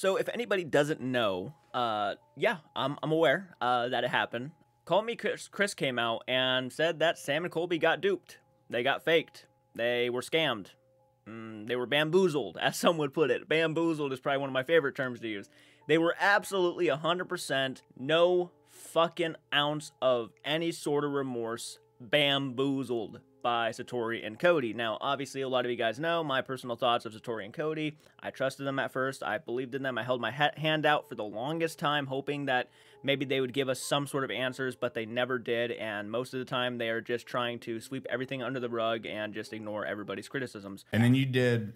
So if anybody doesn't know, yeah, I'm aware that it happened. KallmeKris came out and said that Sam and Colby got duped. They got faked. They were scammed. They were bamboozled, as some would put it. Bamboozled is probably one of my favorite terms to use. They were absolutely 100%, no fucking ounce of any sort of remorse, bamboozled by Satori and Cody. Now, obviously, a lot of you guys know my personal thoughts of Satori and Cody. I trusted them at first. I believed in them. I held my hand out for the longest time, hoping that maybe they would give us some sort of answers, but they never did, and most of the time, they are just trying to sweep everything under the rug and just ignore everybody's criticisms. And then you did,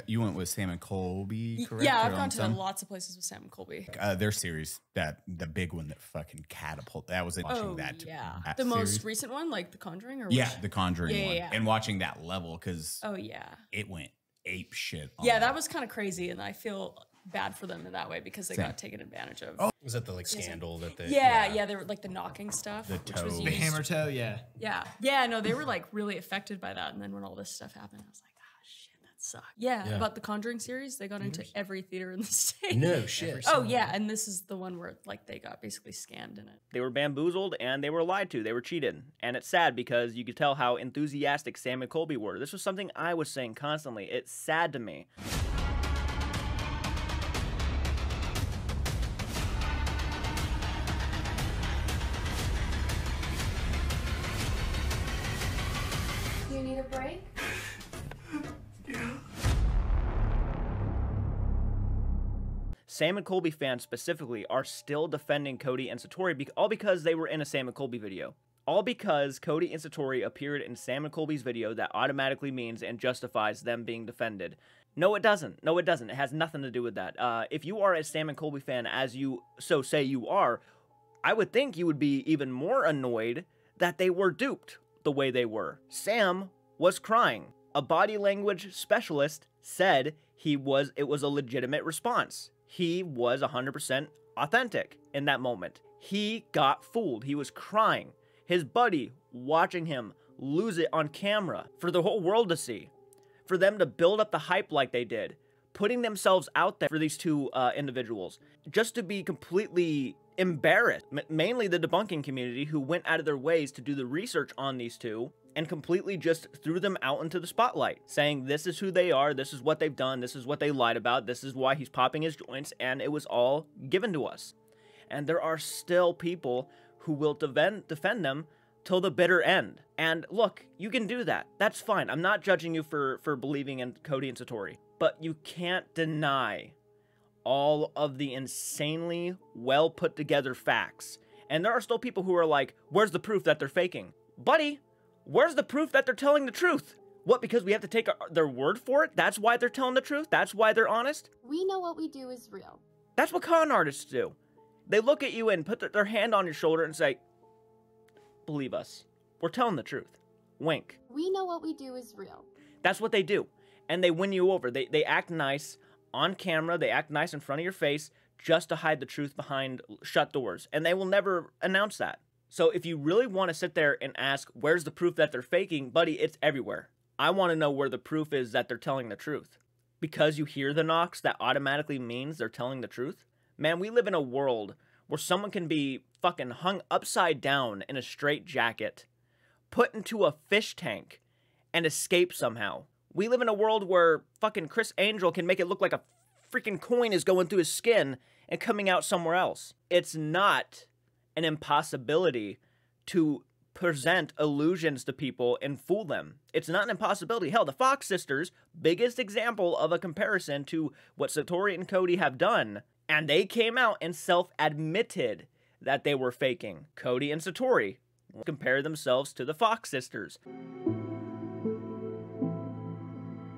you went with Sam and Colby, correct? Yeah, I've gone to lots of places with Sam and Colby. Their series, the big one that fucking catapult, that was watching that. Yeah. That the series. most recent one, like The Conjuring? Or yeah, which? The Conjuring one. Yeah. And watching that level, because yeah, it went ape shit. Yeah, that was kind of crazy, and I feel bad for them in that way because they got taken advantage of. Oh, was that the like scandal that they? Yeah, they were like the knocking stuff, the toe, which was the hammer toe. Yeah. No, they were like really affected by that, and then when all this stuff happened, I was like, ah, shit, that sucked. Yeah, about the Conjuring series, they got into every theater in the state. No shit. Oh yeah, and this is the one where like they got basically scammed in it. They were bamboozled and they were lied to. They were cheated. And it's sad because you could tell how enthusiastic Sam and Colby were. This was something I was saying constantly. It's sad to me. You need a break? Sam and Colby fans specifically are still defending Cody and Satori all because they were in a Sam and Colby video. All because Cody and Satori appeared in Sam and Colby's video that automatically means and justifies them being defended. No, it doesn't. No, it doesn't. It has nothing to do with that. If you are a Sam and Colby fan, as you so say you are, I would think you would be even more annoyed that they were duped the way they were. Sam was crying. A body language specialist said it was a legitimate response. He was 100% authentic in that moment. He got fooled. He was crying. His buddy watching him lose it on camera for the whole world to see. For them to build up the hype like they did. Putting themselves out there for these two individuals. Just to be completely embarrassed. Mainly the debunking community who went out of their ways to do the research on these two and completely just threw them out into the spotlight, saying this is who they are, this is what they've done, this is what they lied about, this is why he's popping his joints, and it was all given to us. And there are still people who will defend them till the bitter end. And look, you can do that. That's fine. I'm not judging you for believing in Cody and Satori, but you can't deny all of the insanely well put together facts. And there are still people who are like, where's the proof that they're faking? Buddy, where's the proof that they're telling the truth? What, because we have to take their word for it? That's why they're telling the truth? That's why they're honest? We know what we do is real. That's what con artists do. They look at you and put their hand on your shoulder and say, believe us. We're telling the truth. Wink. We know what we do is real. That's what they do. And they win you over. They act nice on camera. They act nice in front of your face just to hide the truth behind shut doors. And they will never announce that. So if you really want to sit there and ask, where's the proof that they're faking? Buddy, it's everywhere. I want to know where the proof is that they're telling the truth. Because you hear the knocks, that automatically means they're telling the truth? Man, we live in a world where someone can be fucking hung upside down in a straitjacket, put into a fish tank, and escape somehow. We live in a world where fucking Chris Angel can make it look like a freaking coin is going through his skin and coming out somewhere else. It's not an impossibility to present illusions to people and fool them. It's not an impossibility. Hell, the Fox sisters, biggest example of a comparison to what Satori and Cody have done, and they came out and self-admitted that they were faking. Cody and Satori compare themselves to the Fox sisters.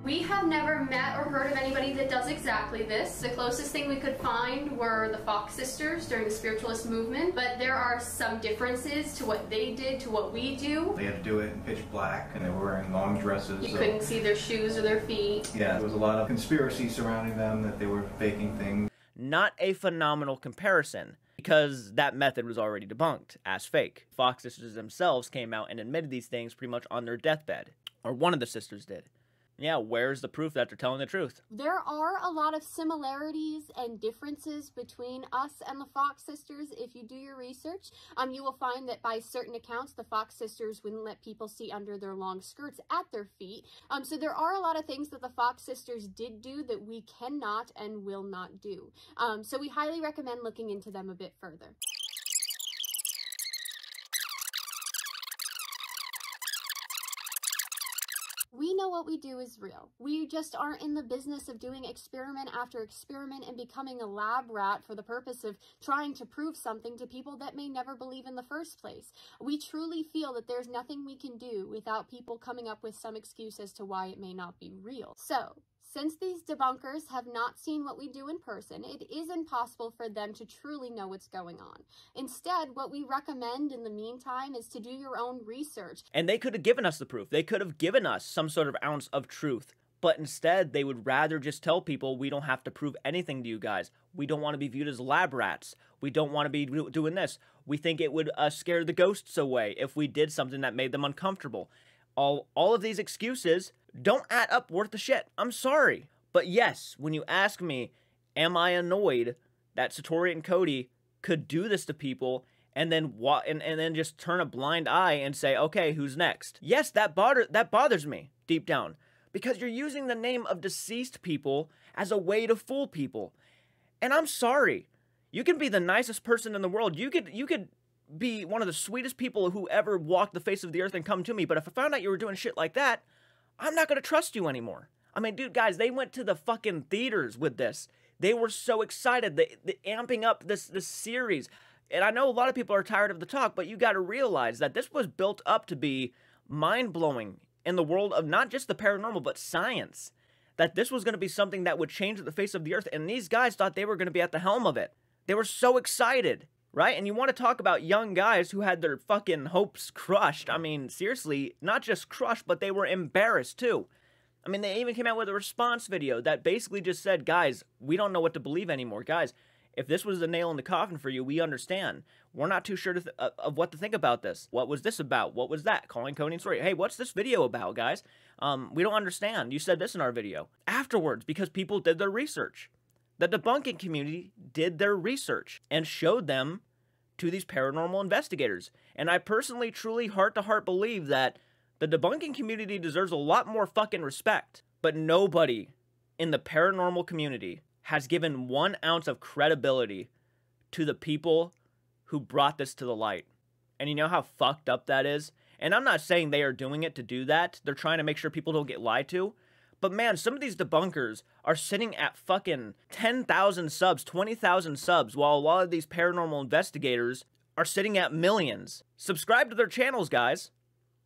We have never met or heard of anybody that does exactly this. The closest thing we could find were the Fox sisters during the spiritualist movement, but there are some differences to what they did to what we do. They had to do it in pitch black, and they were wearing long dresses. You couldn't see their shoes or their feet. Yeah, there was a lot of conspiracy surrounding them, that they were faking things. Not a phenomenal comparison, because that method was already debunked as fake. Fox sisters themselves came out and admitted these things pretty much on their deathbed, or one of the sisters did. Yeah, where's the proof that they're telling the truth? There are a lot of similarities and differences between us and the Fox sisters. If you do your research, you will find that by certain accounts, the Fox sisters wouldn't let people see under their long skirts at their feet. So there are a lot of things that the Fox sisters did do that we cannot and will not do. So we highly recommend looking into them a bit further. We know what we do is real. We just aren't in the business of doing experiment after experiment and becoming a lab rat for the purpose of trying to prove something to people that may never believe in the first place. We truly feel that there's nothing we can do without people coming up with some excuse as to why it may not be real. So, since these debunkers have not seen what we do in person, it is impossible for them to truly know what's going on. Instead, what we recommend in the meantime is to do your own research. And they could have given us the proof. They could have given us some sort of ounce of truth. But instead, they would rather just tell people, we don't have to prove anything to you guys. We don't want to be viewed as lab rats. We don't want to be doing this. We think it would scare the ghosts away if we did something that made them uncomfortable. All of these excuses don't add up worth the shit. I'm sorry. But yes, when you ask me, am I annoyed that Satori and Cody could do this to people and then then just turn a blind eye and say, okay, who's next? Yes, that bothers me deep down. Because you're using the name of deceased people as a way to fool people. And I'm sorry. You can be the nicest person in the world. You could be one of the sweetest people who ever walked the face of the earth and come to me. But if I found out you were doing shit like that, I'm not going to trust you anymore. I mean, dude, guys, they went to the fucking theaters with this. They were so excited. They amping up this series. And I know a lot of people are tired of the talk, but you got to realize that this was built up to be mind-blowing in the world of not just the paranormal, but science. That this was going to be something that would change the face of the earth. And these guys thought they were going to be at the helm of it. They were so excited, right? And you want to talk about young guys who had their fucking hopes crushed. I mean, seriously, not just crushed, but they were embarrassed too. I mean, they even came out with a response video that basically just said, guys, we don't know what to believe anymore. Guys, if this was the nail in the coffin for you, we understand. We're not too sure of what to think about this. What was this about? What was that? Calling Cody and Satori. Hey, what's this video about, guys? We don't understand. You said this in our video. Afterwards, because people did their research. The debunking community did their research and showed them to these paranormal investigators. And I personally, truly, heart-to-heart believe that the debunking community deserves a lot more fucking respect. But nobody in the paranormal community has given 1 ounce of credibility to the people who brought this to the light. And you know how fucked up that is? And I'm not saying they are doing it to do that. They're trying to make sure people don't get lied to. But man, some of these debunkers are sitting at fucking 10,000 subs, 20,000 subs, while a lot of these paranormal investigators are sitting at millions. Subscribe to their channels, guys.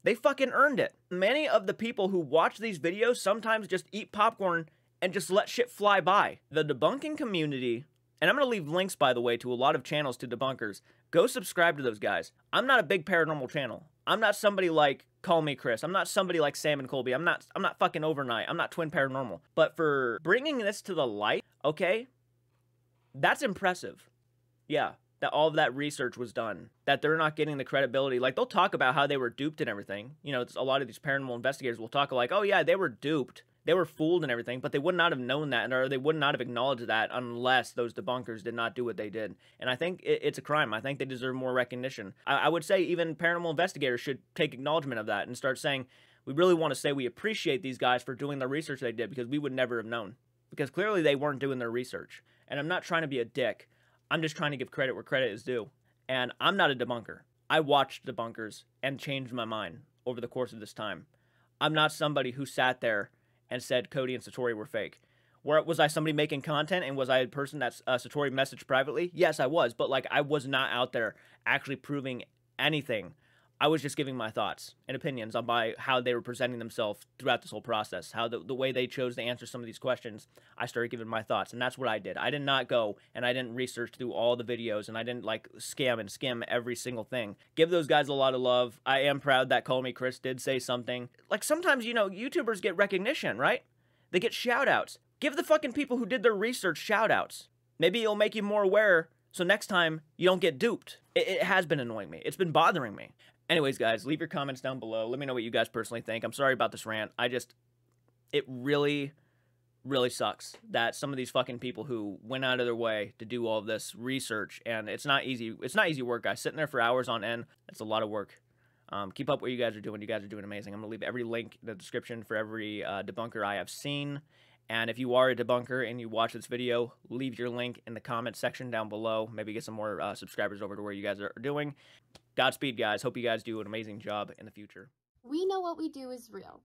They fucking earned it. Many of the people who watch these videos sometimes just eat popcorn and just let shit fly by. The debunking community, and I'm going to leave links, by the way, to a lot of channels to debunkers. Go subscribe to those guys. I'm not a big paranormal channel. I'm not somebody like KallmeKris. I'm not somebody like Sam and Colby. I'm not fucking Overnight. I'm not Twin Paranormal. But for bringing this to the light, okay, that's impressive. Yeah, that all of that research was done. That they're not getting the credibility. Like, they'll talk about how they were duped and everything. You know, a lot of these paranormal investigators will talk like, oh yeah, they were duped. They were fooled and everything, but they would not have known that, or they would not have acknowledged that unless those debunkers did not do what they did. And I think it's a crime. I think they deserve more recognition. I would say even paranormal investigators should take acknowledgement of that and start saying, we really want to say we appreciate these guys for doing the research they did, because we would never have known. Because clearly they weren't doing their research. And I'm not trying to be a dick. I'm just trying to give credit where credit is due. And I'm not a debunker. I watched debunkers and changed my mind over the course of this time. I'm not somebody who sat there and said Cody and Satori were fake. Was I somebody making content, and was I a person that Satori messaged privately? Yes, I was, but like, I was not out there actually proving anything. I was just giving my thoughts and opinions on how they were presenting themselves throughout this whole process, how the way they chose to answer some of these questions. I started giving my thoughts, and that's what I did. I did not go and I didn't research through all the videos, and I didn't like scam and skim every single thing. Give those guys a lot of love. I am proud that KallmeKris did say something. Like, sometimes, you know, YouTubers get recognition, right? They get shout-outs. Give the fucking people who did their research shout-outs. Maybe it'll make you more aware, so next time you don't get duped. It has been annoying me. It's been bothering me. Anyways, guys, leave your comments down below. Let me know what you guys personally think. I'm sorry about this rant. it really sucks that some of these fucking people who went out of their way to do all of this research, and it's not easy work, guys. Sitting there for hours on end, it's a lot of work. Keep up what you guys are doing. You guys are doing amazing. I'm gonna leave every link in the description for every debunker I have seen. And if you are a debunker and you watch this video, leave your link in the comment section down below. Maybe get some more subscribers over to where you guys are doing. Godspeed, guys. Hope you guys do an amazing job in the future. We know what we do is real.